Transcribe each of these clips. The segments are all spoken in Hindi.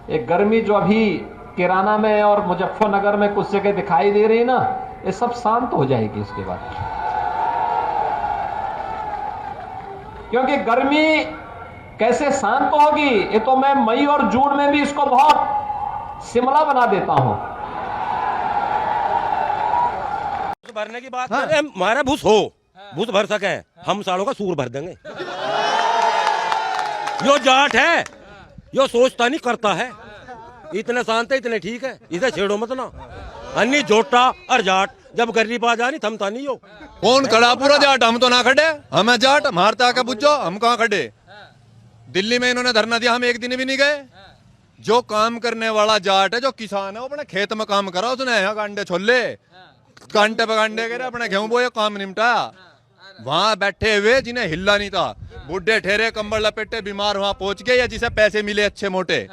एक गर्मी जो अभी किराना में और मुजफ्फरनगर में कुछ जगह दिखाई दे रही ना, ये सब शांत हो जाएगी इसके बाद। क्योंकि गर्मी कैसे शांत होगी, ये तो मैं मई और जून में भी इसको बहुत शिमला बना देता हूं। भरने की बात करें, हमारा भूस हो, भूस भर सके, हम सालों का सूर भर देंगे। यो जाट है, यो सोचता नहीं करता है, इतने शांत है, इतने ठीक है, इसे छेड़ो मत ना। अन्नी जोटा और जाट जब गरीब आ जानी थमता नहीं हो। कौन खड़ा पूरा जाट? हम तो ना खड़े, हमें जाट मारता आके पूछो, हम कहाँ खड़े। दिल्ली में इन्होंने धरना दिया, हम एक दिन भी नहीं गए। जो काम करने वाला जाट है, जो किसान है, वो अपने खेत में काम करा, उसने यहाँ कांडे छोले, कांटे पे कांडे करे, अपने गेहूं बोए, काम निपटाया। वहां बैठे हुए जिन्हें हिलना नहीं था, बुढ़े ठहरे कंबल लपेटे बीमार वहां पहुंच गए, या जिसे पैसे मिले अच्छे मोटे,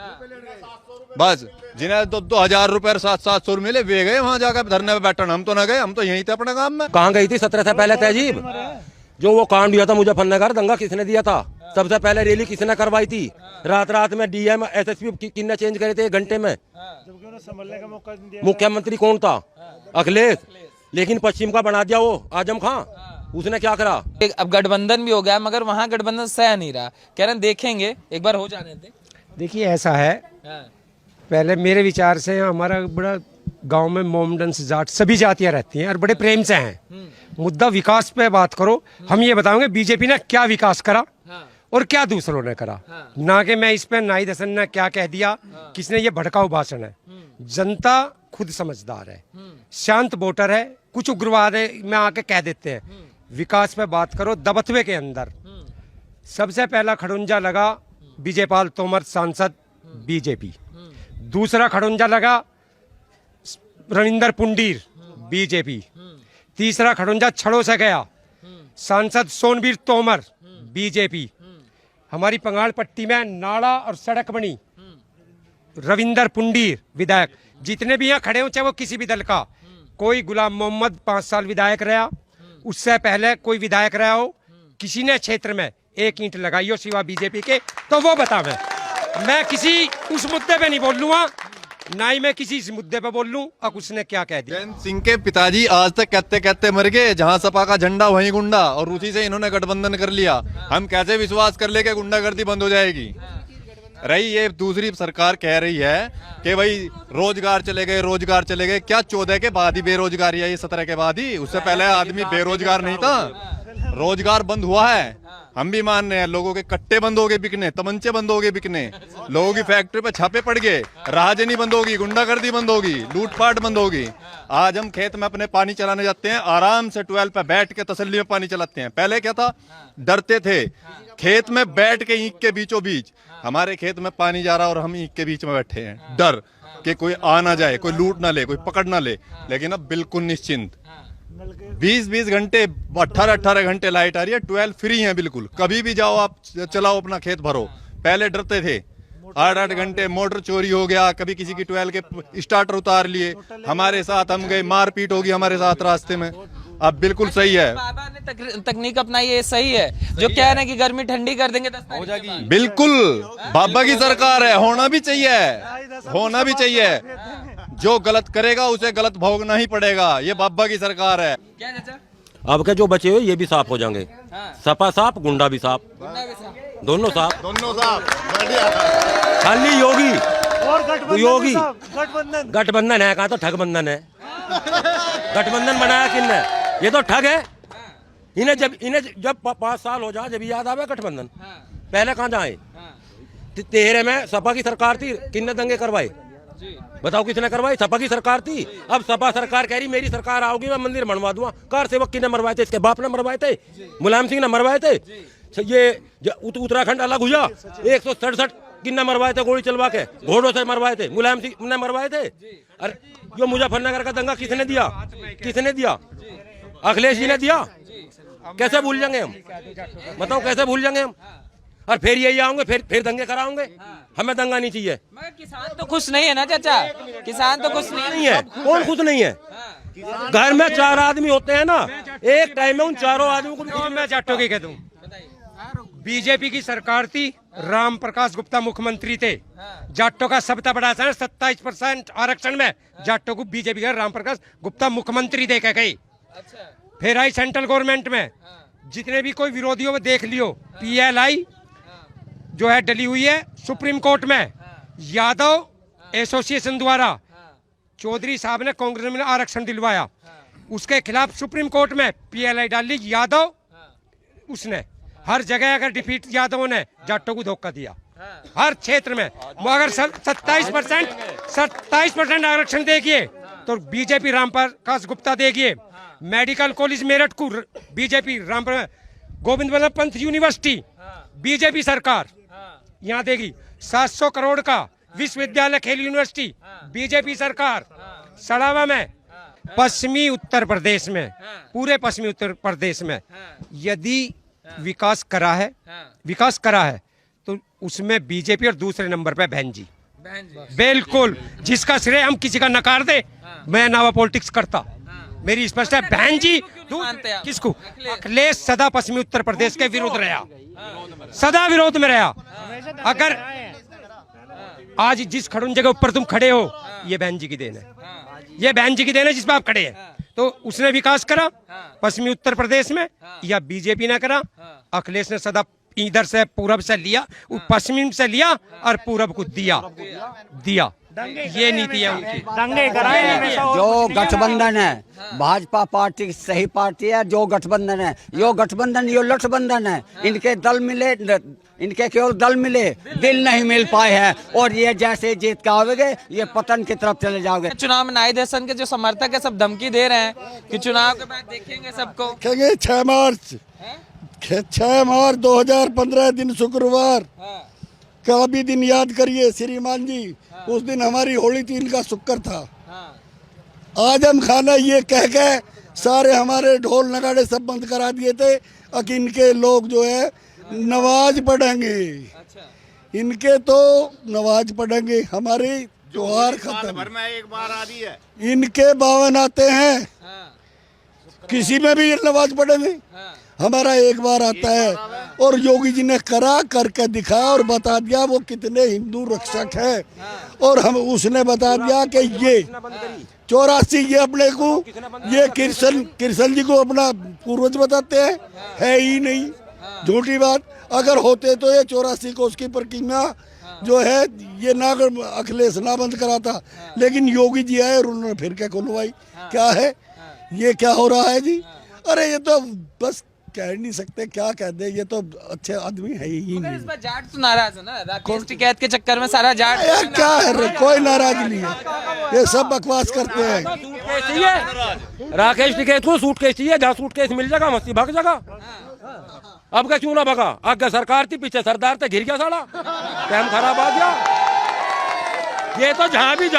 बस जिन्हें 2,000 रुपए 700 मिले वे गए वहां जाकर धरने पे बैठन। हम तो ना गए, हम तो यहीं थे अपने काम में। कहाँ गई थी 17 से पहले तहजीब? जो वो कांड दिया था मुजफ्फरनगर, दंगा किसने दिया था? सबसे पहले रैली किसने करवाई थी? रात में डीएम एसएसपी किसने चेंज करे थे 1 घंटे में? मुख्यमंत्री कौन था? अखिलेश। लेकिन पश्चिम का बना दिया वो आजम खां, उसने क्या करा? अब गठबंधन भी हो गया, मगर वहाँ गठबंधन सह नहीं रहा, कह रहे देखेंगे एक बार हो जाने दे। देखिए ऐसा है, पहले मेरे विचार से हमारा बड़ा गांव में मोमडन्स जाट सभी जातियां रहती हैं और बड़े प्रेम से हैं। मुद्दा विकास पे बात करो, हम ये बताओगे बीजेपी ने क्या विकास करा और क्या दूसरों ने करा, ना कि मैं इस पे नाहिद हसन ने क्या कह दिया, किसने ये भड़काऊ भाषण है। जनता खुद समझदार है, शांत वोटर है, कुछ उग्रवाद में आके कह देते हैं। विकास पे बात करो, दबतवे के अंदर सबसे पहला खड़ुंजा लगा विजयपाल तोमर सांसद बीजेपी, दूसरा खड़ुंजा लगा रविंदर पुंडीर बीजेपी, तीसरा खड़ुंजा छड़ों से गया सांसद सोनवीर तोमर बीजेपी। हमारी पंगाल पट्टी में नाला और सड़क बनी रविंदर पुंडीर विधायक। जितने भी यहाँ खड़े हो चाहे वो किसी भी दल का, कोई गुलाम मोहम्मद 5 साल विधायक रहा, उससे पहले कोई विधायक रहा हो, किसी ने क्षेत्र में 1 ईंट लगाई हो सिवा बीजेपी के, तो वो बतावे। मैं किसी उस मुद्दे पे नहीं बोल लूंगा, ना ही मैं किसी इस मुद्दे पे बोल लूं अब उसने क्या कह दिया। जयंत सिंह के पिताजी आज तक कहते कहते मर गए, जहां सपा का झंडा वहीं गुंडा, और उसी से इन्होंने गठबंधन कर लिया। हम कैसे विश्वास कर ले कि गुंडागर्दी बंद हो जाएगी? रही ये दूसरी सरकार कह रही है कि भाई रोजगार चले गए, रोजगार चले गए। क्या 14 के बाद ही बेरोजगारी आई? 17 के बाद ही? उससे पहले आदमी बेरोजगार नहीं था। रोजगार बंद हुआ है, हम भी मान रहे हैं। लोगों के कट्टे बंद हो गए बिकने, तमंचे बंद हो गए बिकने, लोगों की फैक्ट्री पे छापे पड़ गए, राहजनी बंद होगी, गुंडागर्दी बंद होगी, लूटपाट बंद होगी। आज हम खेत में अपने पानी चलाने जाते हैं, आराम से ट्वेल पे बैठ के तसल्ली में पानी चलाते हैं। पहले क्या था, डरते थे। खेत में बैठ के ईंट के बीचों बीच, हमारे खेत में पानी जा रहा और हम ईंट के बीच में बैठे हैं, डर कि कोई आ ना जाए, कोई लूट ना ले, कोई पकड़ ना ले। लेकिन अब बिल्कुल निश्चिंत, 20-20 घंटे 18-18 घंटे लाइट आ रही है, 12 फ्री है बिल्कुल। कभी भी जाओ आप, चलाओ अपना खेत भरो। पहले डरते थे, 8-8 घंटे मोटर चोरी हो गया, कभी किसी की 12 के स्टार्टर उतार लिए, हमारे साथ हम गए, मारपीट होगी हमारे साथ रास्ते में। अब बिल्कुल सही है, बाबा ने तकनीक अपनाई है, सही है। जो कह रहे हैं कि गर्मी ठंडी कर देंगे 10 हो जाएगी। बिल्कुल बाबा की सरकार है, होना भी चाहिए, होना भी चाहिए। जो गलत करेगा उसे गलत भोगना ही पड़ेगा, ये बाबा की सरकार है। क्या चाचा? अब के जो बचे हुए ये भी साफ हो जाएंगे, सपा साफ, गुंडा भी साफ, दोनों साफ, दोनों साहब। खाली योगी और योगी गठबंधन गठबंधन है, कहा तो ठगबंधन है। गठबंधन बनाया किसने? ये तो ठग है। इन्हें जब 5 साल हो जाए जब याद आवे गठबंधन। पहले कहाँ जाए? 13 में सपा की सरकार थी, किसने दंगे करवाए? बताओ किसने करवाई? सपा की सरकार थी। अब सपा सरकार कह रही मेरी सरकार आओगी मैं मंदिर बनवा दूंगा। कार सेवक किसने मरवाए थे? इसके बाप ने मरवाए थे, मुलायम सिंह ने मरवाए थे। ये उत्तराखंड अलग हुआ, 167 किसने मरवाए थे? गोली चलवा के, घोड़ों से मरवाए थे, मुलायम सिंह ने मरवाए थे। अरे जो मुजफ्फरनगर का दंगा किसने दिया? किसने दिया? अखिलेश जी ने दिया। कैसे भूल जाएंगे हम? बताओ कैसे भूल जाएंगे हम? और फिर यही आऊंगे, फिर दंगे कराओगे। हमें दंगा नहीं चाहिए। मगर किसान तो खुश नहीं है ना चाचा, किसान तो खुश नहीं है। कौन खुश नहीं है? घर में 4 आदमी होते हैं ना, एक टाइम में उन चारों आदमियों को मैं जाटों की कह दूं, बीजेपी की सरकार थी, राम प्रकाश गुप्ता मुख्यमंत्री थे, जाटों का सबसे बड़ा 27% आरक्षण में जाटों को बीजेपी का राम प्रकाश गुप्ता मुख्यमंत्री दे के गई। फिर आई सेंट्रल गवर्नमेंट में, जितने भी कोई विरोधियों में देख लियो, PLI जो है डली हुई है सुप्रीम कोर्ट में, यादव एसोसिएशन द्वारा चौधरी साहब ने कांग्रेस में आरक्षण दिलवाया, उसके खिलाफ सुप्रीम कोर्ट में PLI डाली यादव, उसने हर जगह अगर डिफीट यादवों ने जाटों को धोखा दिया हर क्षेत्र में। अगर 27% आरक्षण देगी तो बीजेपी राम प्रकाश गुप्ता देगी। मेडिकल कॉलेज मेरठ को BJP Govind Vallabh Pant university BJP सरकार यहाँ देगी। 700 करोड़ का विश्वविद्यालय खेल यूनिवर्सिटी बीजेपी सरकार। सड़ावा में पश्चिमी उत्तर प्रदेश में, पूरे पश्चिमी उत्तर प्रदेश में यदि विकास करा है तो उसमें बीजेपी और दूसरे नंबर पे बहन जी। बिल्कुल, जिसका श्रेय हम किसी का नकार दे, मैं नावा पॉलिटिक्स करता, मेरी स्पष्ट है। बहन जी किसको? अखिलेश सदा पश्चिमी उत्तर प्रदेश के विरुद्ध रहा, सदा विरोध में रहा। अगर आज जिस खड़ून जगह ऊपर तुम खड़े हो, ये बहन जी की देन है, ये बहन जी की देन है जिस पर आप खड़े हैं। तो उसने विकास करा पश्चिमी उत्तर प्रदेश में या बीजेपी ने करा? अखिलेश ने सदा इधर से पूरब से लिया, पश्चिम से लिया और पूरब को दिया। ये नीति है उनकी। जो गठबंधन है भाजपा पार्टी सही पार्टी है। जो गठबंधन है यो गठबंधन यो लठबंधन है। इनके दल मिले, इनके केवल दल मिले, दिल नहीं मिल पाए हैं। और ये जैसे जीत का आओगे ये पतन की तरफ चले जाओगे। चुनाव में नाई दर्शन के जो समर्थक है सब धमकी दे रहे हैं कि चुनाव के बाद देखेंगे सबको। 6 मार्च 2015 दिन शुक्रवार का भी दिन याद करिए श्रीमान जी। उस दिन हमारी होली थी, इनका शुक्र था। आजम खान ने ये कह के सारे हमारे ढोल नगाड़े सब बंद करा दिए थे कि इनके लोग जो है नमाज पढ़ेंगे। इनके तो नमाज पढ़ेंगे, हमारी त्योहार खत्म। भर में एक बार आ रही है, इनके 52 आते हैं, किसी में भी नमाज पढ़ेंगे, हमारा एक बार आता है। और योगी जी ने करा करके दिखाया और बता दिया वो कितने हिंदू रक्षक है। और हम उसने बता दिया कि ये 84 ये अपने को ये कृष्ण जी को अपना पूर्वज बताते हैं, है ही नहीं, झूठी बात। अगर होते तो ये 84 को उसकी प्रतिमा जो है ये ना अखिलेश ना बंद करा था। लेकिन योगी जी आए और उन्होंने फिर क्या खुलवाई। क्या है ये, क्या हो रहा है जी? अरे ये तो बस कह नहीं सकते, क्या कह दे, ये तो अच्छे आदमी है ही नहीं। इस बार जाट तो नाराज है ना, राकेश टिकैत के चक्कर में सारा जाट। क्या है, कोई नाराज नहीं है, ये सब बकवास करते हैं। राकेश टिकैत को सूटकेस चाहिए, जहाँ सूटकेस मिल जाएगा मस्ती भाग जाएगा। अब क्या क्यों ना भगा? आगे सरकार थी, पीछे सरदार थे, घिर गया साला, टाइम खराब आ गया। ये तो जहाँ भी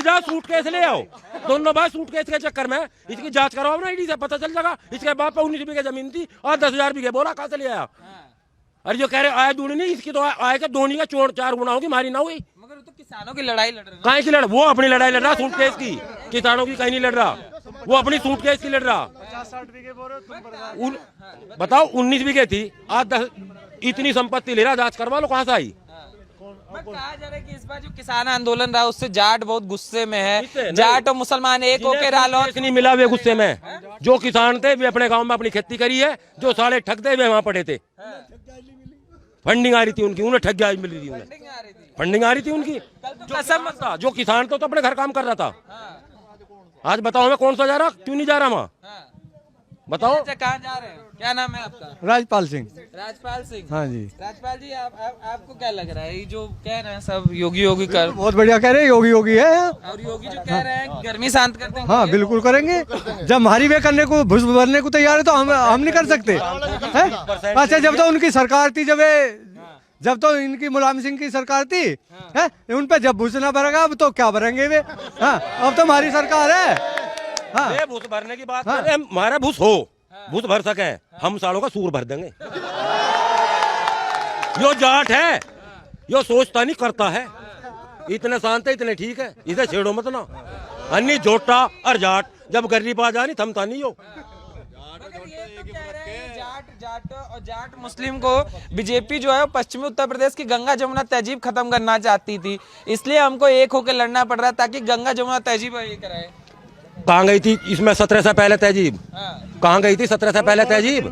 जा सूटकेस ले आओ। दोनों भाई सूटकेस के चक्कर में इसकी जांच कराओ ना, ईडी से पता चल जाएगा। इसके बाप पे 19 बीघे जमीन थी और 10,000 बीघे, बोला कहाँ से ले आया? अरे जो कह रहे आय दूनी नहीं, इसकी तो आय का दोनी का 4 गुना होगी, मारी ना हुई। मगर तो किसानों की लड़ाई लड़ रहे हैं। कहीं की लड़, वो अपनी लड़ाई लड़ रहा सूटकेस की, किसानों की कहीं नहीं लड़ रहा, वो अपनी सूटकेस की लड़ रहा। बताओ 19 बीघे थी, आज 10 इतनी संपत्ति ले रहा, जांच करवा लो कहाँ से आई। कहा जा रहा है कि इस बार जो किसान आंदोलन रहा उससे जाट बहुत गुस्से में है। जाट और मुसलमान एक होकर रालोद नहीं मिला, वे गुस्से में। जो किसान थे वे अपने गांव में अपनी खेती करी है, जो साले ठग थे वे वहां पड़े थे। फंडिंग आ रही थी उनकी, उन्हें ठग गया मिल रही थी, उन्हें फंडिंग आ रही थी उनकी। जो किसान तो अपने घर काम कर रहा था। आज बताओ मैं कौन सा जा रहा, क्यों नहीं जा रहा वहाँ? बताओ कहाँ जा रहे हैं? क्या नाम है आपका? राजपाल सिंह। राजपाल सिंह, हाँ जी। राजपाल जी आपको क्या लग रहा है, ये जो कह रहे हैं सब योगी कर, बहुत बढ़िया कह रहे हैं, योगी है। और योगी जो कह रहे हैं गर्मी शांत करते हैं। हाँ बिल्कुल करेंगे, जब हमारी वे करने को घुस भरने को तैयार है तो हम नहीं कर सकते हैं? अच्छा, जब तो उनकी सरकार थी, जब तो इनकी मुलायम सिंह की सरकार थी, है उन पे जब घुस ना भरेगा अब तो क्या भरेंगे वे? हाँ, अब तो हमारी सरकार है। हाँ, भूस भरने की बात कर रहे हैं, हमारा भूस हो, भूस भर सके, हम सालों का सूर भर देंगे। यो जाट है, यो सोचता नहीं करता है, इतने शांत है, इतने ठीक है, इसे छेड़ो मत ना। अन्नी जोटा और जाट जब गरीब आ जानी थमता नहीं हो। मगर ये तो कह रहे हैं जाट मुस्लिम को बीजेपी जो है वो पश्चिमी उत्तर प्रदेश की गंगा जमुना तहजीब खत्म करना चाहती थी, इसलिए हमको एक होकर लड़ना पड़ रहा है ताकि गंगा जमुना तहजीब ये कराए। कहाँ गई थी इसमें 17 से पहले तहजीब? कहाँ गई थी 17 से पहले तहजीब?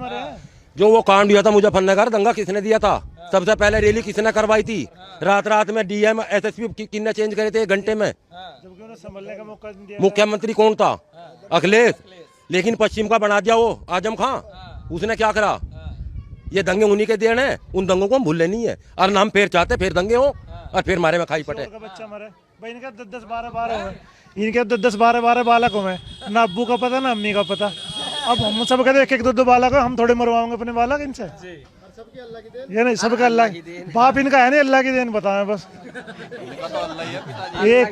जो वो कांड हुआ था मुजफ्फरनगर, दंगा किसने दिया था? सबसे पहले रैली किसने करवाई थी? रात रात में डीएम एसएसपी किसने चेंज करे थे 1 घंटे में? मुख्यमंत्री कौन था? अखिलेश। लेकिन पश्चिम का बना दिया वो आजम खां, उसने क्या करा? ये दंगे उन्हीं के देन है, उन दंगों को हम भूलने नहीं है। और नाम फिर चाहते फिर दंगे हो और फिर मारे में खाई पटे। बच्चा मरे भाई, इनका 10-12 इनके 10-12 बालक हुए, ना अब्बू का पता ना अम्मी का पता। अब हम सब कहते एक 2 बालक है, हम थोड़े मरवाओगे अपने बालक इनसे? ये नहीं, सबका अल्लाह, बाप इनका है नहीं, अल्लाह की देन बताएं बस। एक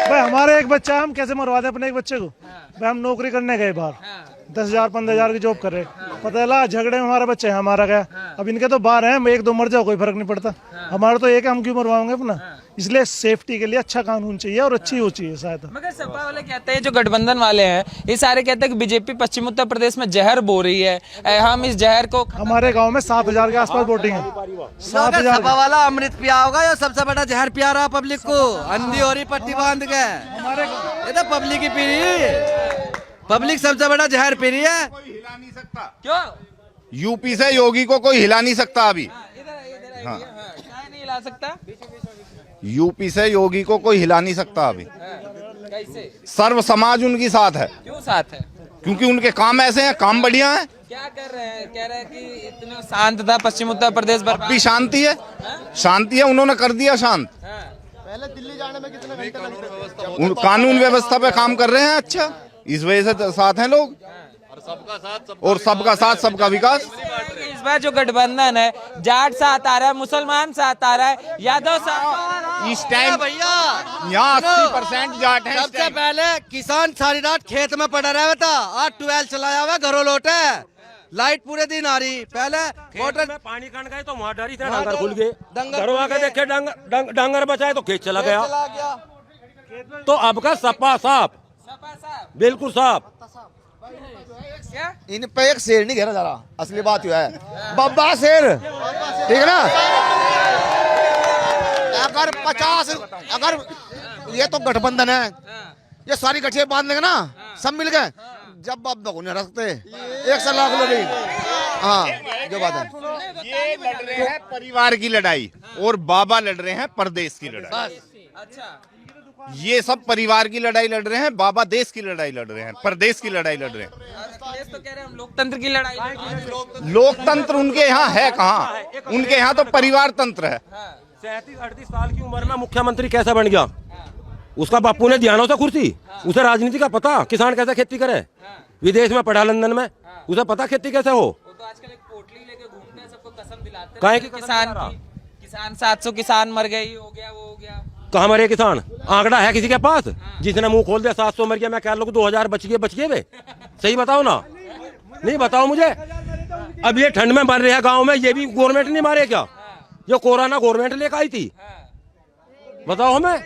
भाई हमारे एक बच्चा, हम कैसे मरवा दें अपने एक बच्चे को? भाई हम नौकरी करने गए बाहर, 10,000-15,000 की जॉब कर रहे, पता चला झगड़े में हमारा बच्चा है हमारा गया। अब इनके तो बाहर हैं, 1-2 मर जाओ कोई फर्क नहीं पड़ता, हमारा तो एक है, हम क्यों मरवाएंगे अपना? इसलिए सेफ्टी के लिए अच्छा कानून चाहिए और अच्छी हो चाहिए सहायता। मगर सपा वाले कहते हैं, जो गठबंधन वाले हैं ये सारे कहते हैं कि बीजेपी पश्चिम उत्तर प्रदेश में जहर बो रही है, हम इस जहर को। हमारे गांव में 7,000 के आसपास वोटिंग है। 7,000 सपा वाला अमृत पिया होगा, ये सबसे बड़ा जहर पिया रहा पब्लिक को, अंधी हो रही पट्टी बांध के। ये तो पब्लिक ही पी रही, पब्लिक सबसे बड़ा जहर पी रही है। कोई हिला नहीं सकता क्यों? यूपी से योगी को कोई हिला नहीं सकता अभी। हाँ, नहीं हिला सकता? यूपी से योगी को कोई हिला नहीं सकता अभी। कैसे? सर्व समाज उनकी साथ है। क्यों साथ है? क्योंकि उनके काम ऐसे हैं, काम बढ़िया है। क्या कर रहे हैं? कह रहे हैं कि इतना शांत था पश्चिम उत्तर प्रदेश, अब भी शांति है, शांति है, उन्होंने कर दिया शांत। पहले दिल्ली जाने में कितने घंटे कानून व्यवस्था पे काम कर रहे हैं, अच्छा इस वजह से साथ हैं लोग। और सबका साथ सबका विकास। इस बार जो गठबंधन है, जाट साथ आ रहा है, मुसलमान साथ आ रहा है, यादव साथ। इस टाइम भैया यहाँ 80% जाट हैं। सबसे पहले किसान सारी रात खेत में पड़ा रहा था, आज 12 चलाया हुआ, घरों लौटे, लाइट पूरे दिन आ रही। पहले मोटर में पानी कण गए तो वहाँ डरी थे, डांगर खुल गए, घरों आके देखे डांगर बचाए तो खेत चला गया। तो अब का सपा साफ, बिल्कुल साफ। इन पे एक शेर नहीं घेरा जा रहा, असली बात यह है, बब्बा शेर, ठीक है ना? अगर 50, अगर ये तो गठबंधन है, ये सारी गठिया बांध लेंगे ना सब मिल गए, जब बब्बा को नहीं रखते 1 लाख लोग। हाँ जो बात है, ये लड़ रहे हैं परिवार की लड़ाई और बाबा लड़ रहे हैं प्रदेश की लड़ाई। अच्छा, ये सब परिवार की लड़ाई लड़ रहे हैं, बाबा देश की लड़ाई लड़ रहे हैं, प्रदेश की लड़ाई लड़ रहे हैं। तो कह रहे हैं हम लोकतंत्र की लड़ाई। लोकतंत्र उनके यहाँ है कहाँ? उनके यहाँ तो परिवार तंत्र है। 37-38 साल की उम्र में मुख्यमंत्री कैसे बन गया? उसका बापू ने दिया ना उसे कुर्सी, उसे राजनीति का पता, किसान कैसे खेती करे, विदेश में पढ़ा लंदन में, उसे पता खेती कैसे हो। तो आजकल एक पोटली लेके घूमते हैं, सबको कसम दिलाते हैं किसान 700 किसान मर गए, हो गया वो हो गया। कहाँ मरे किसान? आंकड़ा है किसी के पास? जिसने मुंह खोल दिया 700 मर गया, मैं क्या लोग 2000 बच गए वे? सही बताओ ना, नहीं बताओ मुझे। अब ये ठंड में मर रहे हैं गांव में, ये भी गवर्नमेंट नहीं मारे क्या? जो कोरोना गवर्नमेंट लेकर आई थी, बताओ हमें।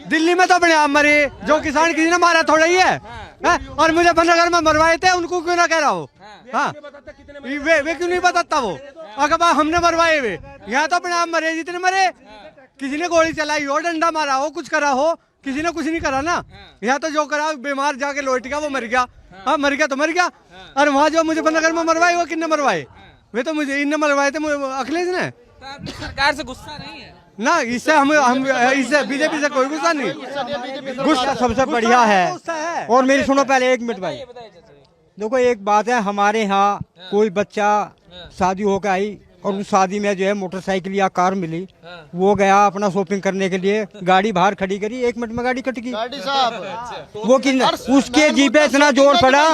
दिल्ली में तो अपने आप मरे, जो किसान किसी ने मारा थोड़ा ही है, और मुजफ्फरनगर में मरवाए थे, उनको क्यों ना कह रहा हो? हाँ, वे क्यों नहीं बताता वो? अगर हमने मरवाए वे, यहाँ तो अपने आप मरे जितने मरे। किसी ने गोली चलाई हो, डंडा मारा हो, कुछ करा हो, किसी ने कुछ नहीं करा ना। यहाँ तो जो करा, बीमार जाके लौट गया वो मर गया। हाँ मर गया तो मर गया। और वहाँ जो मुजफ्फरनगर में मरवाए वो किसने मरवाए? वे तो मुझे इनने मरवाए थे, अखिलेश ने। सरकार से गुस्सा नहीं है ना, इससे हम इससे बीजेपी से कोई गुस्सा नहीं, गुस्सा सबसे बढ़िया है। और मेरी सुनो पहले 1 मिनट भाई, देखो एक बात है, हमारे यहाँ कोई बच्चा शादी होकर आई और उस शादी में जो है मोटरसाइकिल या कार मिली, वो गया अपना शॉपिंग करने के लिए, गाड़ी बाहर खड़ी करी, 1 मिनट में गाड़ी कट गई। वो उसके जी पे इतना जोर पड़ा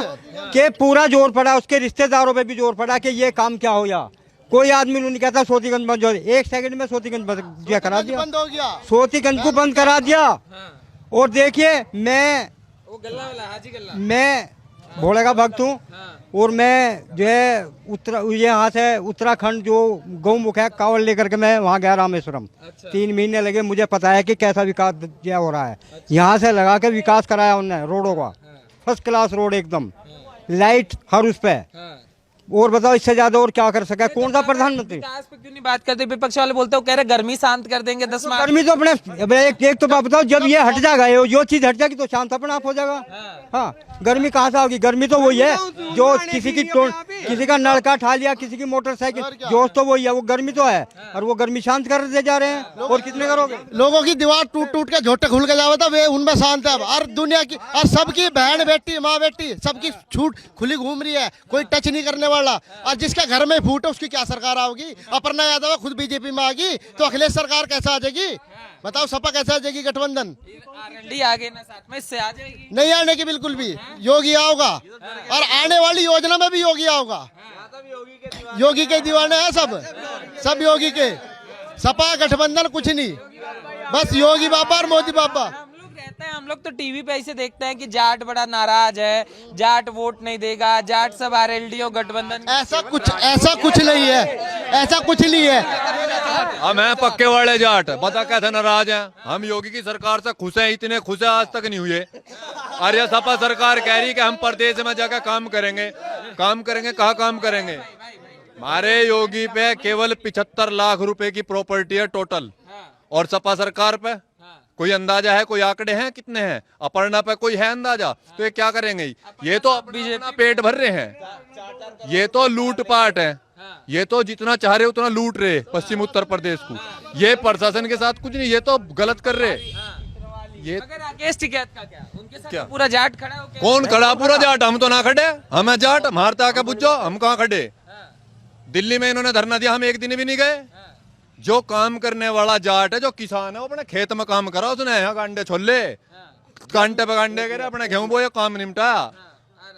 कि पूरा जोर पड़ा, उसके रिश्तेदारों पे भी जोर पड़ा कि ये काम क्या हो गया। कोई आदमी नहीं कहता सोतीगंज बंद हो, 1 सेकंड में सोतीगंज बंद करा दिया, बंद हो गया, सोतीगंज को बंद करा दिया। और देखिए मैं भोले का भक्त हूँ, और मैं जो है यहाँ से उत्तराखंड जो गौमुख है, कावड़ लेकर के मैं वहाँ गया रामेश्वरम। 3 महीने लगे, मुझे पता है कि कैसा विकास हो रहा है। यहाँ से लगा के विकास कराया उन्होंने रोडों का, फर्स्ट क्लास रोड एकदम, लाइट हर उस पे। और बताओ इससे ज्यादा और क्या कर सका कौन सा प्रधानमंत्री? विकास पे क्यों नहीं बात करते? विपक्ष वाले बोलते हो, कह रहे गर्मी शांत कर देंगे 10 मार्च। गर्मी तो अपने एक तो बात बताओ, जब ये हट जाएगा, जो चीज हट जाएगी तो शांत अपने आप हो जाएगा। हाँ, गर्मी कहाँ से होगी? गर्मी तो वही है जो किसी का नलका ठा लिया, किसी की मोटरसाइकिल, जोश तो वही है, वो गर्मी तो है। और वो गर्मी शांत कर दे जा रहे हैं, और कितने करोगे? लोगों की दीवार टूट टूट के झोटे खुल के जावा था, वे उनमें शांत है। और दुनिया की और सबकी बहन बेटी माँ बेटी सबकी छूट खुली घूम रही है, कोई टच नहीं करने वाला। और जिसके घर में फूट है उसकी क्या सरकार आओगी? अपर्णा यादव खुद बीजेपी में आ गई तो अखिलेश सरकार कैसे आ जाएगी? बताओ, सपा कैसे आ जाएगी? गठबंधन आरएलडी आगे ना साथ में, इससे आ जाएगी। नहीं आने की बिल्कुल भी। योगी आओगा, और आने वाली योजना में भी योगी आओगा। योगी के दीवाने हैं सब योगी के। सपा गठबंधन कुछ नहीं, बस योगी बाबा और मोदी बाबा। हम लोग तो टीवी पे ऐसे देखते हैं कि जाट बड़ा नाराज है, जाट वोट नहीं देगा, जाट सब आरएलडी और गठबंधन। ऐसा कुछ नहीं है, ऐसा कुछ नहीं है। हम हैं पक्के वाले जाट, पता कैसे नाराज हैं? हम योगी की सरकार से खुश हैं, इतने खुश हैं आज तक नहीं हुए। अरे सपा सरकार कह रही कि हम प्रदेश में जाकर काम करेंगे, कहाँ काम करेंगे? हमारे योगी पे केवल 75 लाख रुपए की प्रॉपर्टी है टोटल, और सपा सरकार पे कोई अंदाजा है? कोई आंकड़े हैं कितने हैं? अपर्णा पे कोई है अंदाजा? तो ये क्या करेंगे? ये तो अपना पेट भर रहे हैं, ये तो लूटपाट है, ये तो जितना चाह रहे उतना लूट रहे पश्चिम उत्तर प्रदेश को। ये प्रशासन के साथ कुछ नहीं, ये तो गलत कर रहे। ये राकेश टिकैत का क्या? उनके साथ क्या? पूरा जाट खड़ा हो? कौन खड़ा? पूरा जाट। हम तो ना खड़े, हम है जाट, मारता आके पूछो हम कहाँ खड़े। दिल्ली में इन्होंने धरना दिया, हम एक दिन भी नहीं गए। जो काम करने वाला जाट है, जो किसान है, वो अपने खेत में काम करा, उसने यहाँ गांडे छोले, कांटे पे गांडे करे, अपने गेहूं बोए, काम निपटाया।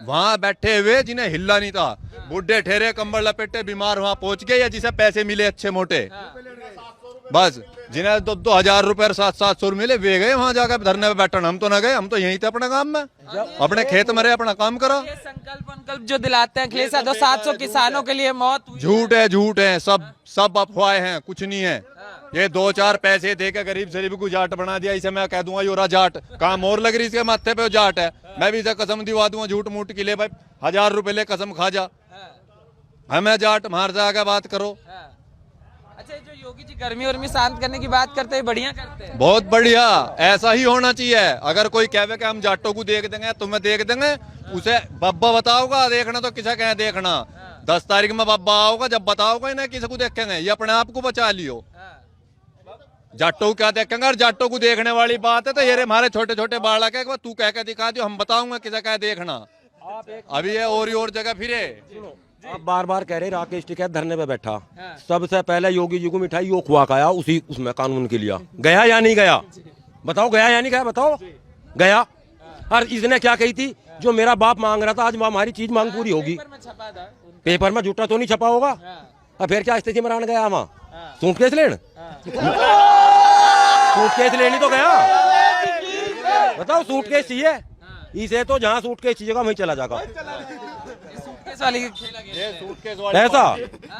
वहां बैठे हुए जिन्हें हिलना नहीं था, बुढ़े ठहरे कंबल लपेटे बीमार वहां पहुंच गए, या जिसे पैसे मिले अच्छे मोटे, बस जिन्हें 2,000 रुपए और 700 मिले वे गए वहां जाकर धरने पे बैठन। हम तो ना गए, हम तो यहीं थे अपने काम में, अपने खेत में रहे, अपना काम करो। संकल्प जो दिलाते हैं अखिलेश यादव, 700 किसानों के लिए मौत हुई। झूठ है, सब अफवाहें हैं, कुछ नहीं है। ये 2-4 पैसे देकर गरीब शरीफ को जाट बना दिया, इसे मैं कह दूंगा योरा जाट, काम और लग रही इसके माथे पे जाट है। मैं भी इसे कसम दिवा दूंगा झूठ मूठ के लिए, भाई 1000 रुपए ले कसम खा जा, हमें जाट मार जाकर बात करो। अच्छा, जो योगी जी गर्मी उर्मी शांत करने की बात करते हैं, बढ़िया करते हैं, बहुत बढ़िया, ऐसा ही होना चाहिए। अगर कोई कहे कि हम जाटों को देख देंगे, तुम्हें देख देंगे, उसे बब्बा बताओगा देखना, तो किसे कहे देखना। 10 तारीख में बब्बा आओगा, जब बताओगा इन्हें किसी को देखेंगे, ये अपने आप को बचा लियो। जाटों को क्या देखेंगे? और जाटों को देखने वाली बात है तो ये हमारे छोटे छोटे बालक है, तू कह के दिखा दियो, हम बताऊंगा किसे कहे देखना। अभी ये और जगह फिरे। आप बार बार कह रहे राकेश टिकैत धरने पे बैठा, सबसे पहले योगी जी को मिठाई यो खुआ खाया, उसी उसमें कानून के लिया गया या नहीं गया? बताओ गया या नहीं गया? बताओ गया। और इसने क्या कही थी, जो मेरा बाप मांग रहा था आज हमारी चीज मांग पूरी होगी। पेपर में झूठा तो नहीं छपा होगा? और फिर क्या स्थिति में रहने गया वहाँ? सूटकेस लेने, सूटकेस लेनी तो गया। बताओ सूटकेस चाहिए इसे, तो जहाँ सूटकेस चाहिएगा वहीं चला जाएगा।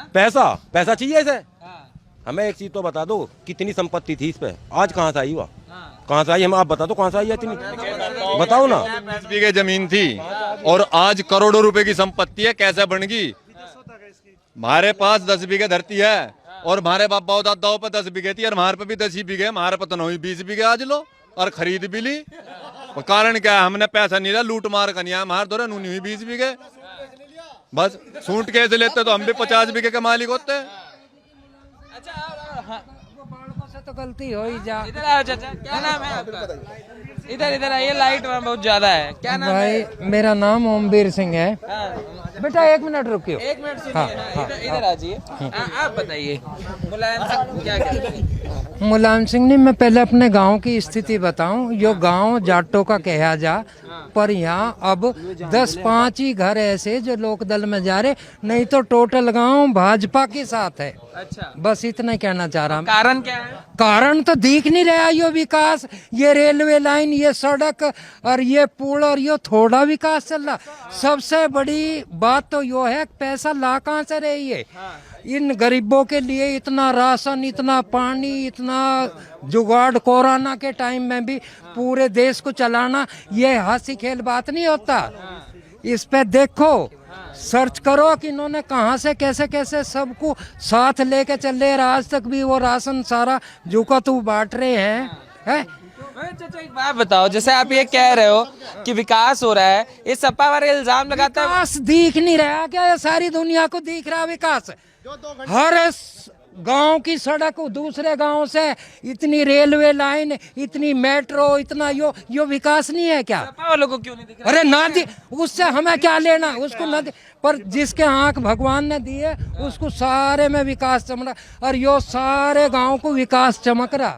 पैसा चाहिए इसे। हमें एक चीज तो बता दो, कितनी संपत्ति थी इस पे, आज कहाँ से आई? हुआ कहाँ से आई? हम आप बता दो कहाँ से आई है इतनी, बताओ ना। 20 बीघे जमीन थी और आज करोड़ों रुपए की संपत्ति है, कैसे बन गई? हमारे पास 10 बीघे धरती है और हमारे बाप दादाओं पर 10 बीघे थी, और हमारे पे भी 10 ही बीघे, हमारे पे तो नहीं 20 बीघे आज लो, और खरीद भी ली। और कारण क्या है? हमने पैसा नहीं लिया, लूट मार का नहीं, हमारे दौरान उन्हीं हुई 20 बीघे। बस सूट कैसे लेते तो हम भी 50 बीघे के मालिक होते हैं। तो गलती हो ही जा। इधर आओ चाचा, क्या नाम है आपका? इधर आइए, लाइट वहाँ बहुत ज्यादा है। क्या नाम भाई है? मेरा नाम ओमवीर सिंह है। बेटा 1 मिनट रुकियो। 1 मिनट सुनिए, इधर आ जाइए। आप बताइए मुलायम सिंह क्या कहते हैं? मुलायम सिंह ने, मैं पहले अपने गांव की स्थिति बताऊं। यो गांव जाटों का कहा जा, पर यहाँ अब 10-5 ही घर ऐसे जो लोकदल में जा रहे, नहीं तो टोटल गांव भाजपा के साथ है। अच्छा, बस इतना ही कहना चाह रहा हूँ। कारण क्या है? कारण तो दिख नहीं रहा, यो विकास, ये रेलवे लाइन, ये सड़क और ये पुल, और ये थोड़ा विकास चल रहा। सबसे बड़ी बात तो यो है पैसा ला कहाँ से रही है। इन गरीबों के लिए इतना राशन, इतना पानी, इतना जुगाड़, कोरोना के टाइम में भी पूरे देश को चलाना, ये हंसी खेल बात नहीं होता। इस पे देखो, सर्च करो कि इन्होंने कहाँ से कैसे कैसे सबको साथ लेके चले। आज तक भी वो राशन सारा जो का तू बांट रहे हैं। चाचा एक बात बताओ, जैसे आप ये कह रहे हो कि विकास हो रहा है, ये सपा वाले इल्जाम लगाता है। विकास दिख नहीं रहा क्या? ये सारी दुनिया को दिख रहा विकास। हर गांव की सड़क दूसरे गांव से, इतनी रेलवे लाइन, इतनी मेट्रो, इतना यो विकास नहीं है क्या? सपा वालों को क्यों नहीं दिख रहा? अरे ना दी, उससे हमें क्या लेना, उसको ना दे, पर जिसके आंख भगवान ने दिए उसको सारे में विकास चमक रहा, और यो सारे गांव को विकास चमक रहा।